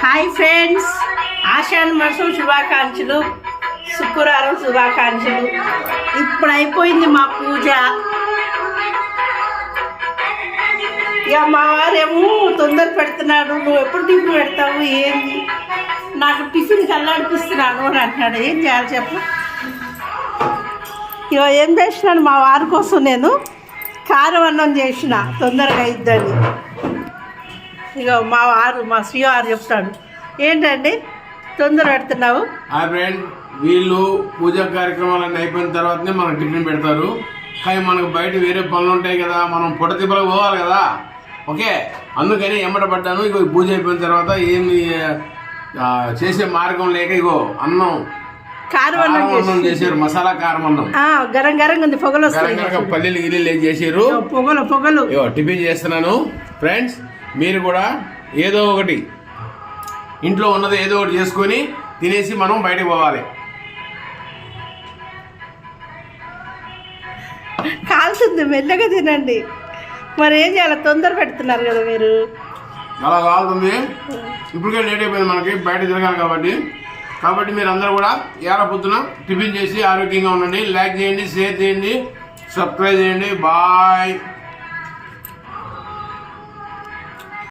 Hi friends, ఆషాఢ మాసం శుభాకాంక్షలు, శుక్రవారం శుభాకాంక్షలు. ఇప్పుడు అయిపోయింది మా పూజ. ఇక మా వారేమో తొందర పెడుతున్నాడు, నువ్వు ఎప్పుడు టిఫిన్ పెడతావు ఏంది, నాకు టిఫిన్ కల్లాడిపిస్తున్నాను అని అంటున్నాడు. ఏం చేయాలి చెప్పు. ఇక ఏం చేసినాను, మా వారి కోసం నేను కారం అన్నం చేసిన తొందరగా ఇద్దని. ఇక మా వారు, మా శ్రీవారు చెప్తాడు, ఏంటండి తొందర పెడుతున్నావు. ఫ్రెండ్, వీళ్ళు పూజా కార్యక్రమాలన్నీ అయిపోయిన తర్వాతనే మనకు టిఫిన్ పెడతారు. కానీ మనకు బయట వేరే పనులు ఉంటాయి కదా, మనం పొట్ట తిప్పలకు పోవాలి కదా. ఓకే, అందుకని ఎమ్మట పడ్డాను. ఇగో పూజ అయిపోయిన తర్వాత ఏమి చేసే మార్గం లేక ఇగో అన్నం కారం అన్నం చేశారు, మసాలా కారం అన్నం. గరం గరంగా ఉంది, పొగలు వస్తాయి, పల్లీలు గిల్లీలు చేసారు, పొగలు పొగలు. టిఫిన్ చేస్తున్నాను. ఫ్రెండ్స్, మీరు కూడా ఏదో ఒకటి ఇంట్లో ఉన్నది ఏదో ఒకటి చేసుకొని తినేసి మనం బయటకు పోవాలి. కాల్తుంది, మెల్లగా తినండి. మరి ఏం చేయాలి, తొందర పెడుతున్నారు కదా మీరు. అలా కాలుతుంది, ఇప్పటికే లేట్ అయిపోయింది మనకి, బయట తిరగాలి కాబట్టి మీరు అందరూ కూడా ఏళ్ళ పొద్దున టిఫిన్ చేసి ఆరోగ్యంగా ఉండండి. లైక్ చేయండి, షేర్ చేయండి, సబ్స్క్రైబ్ చేయండి. బాయ్.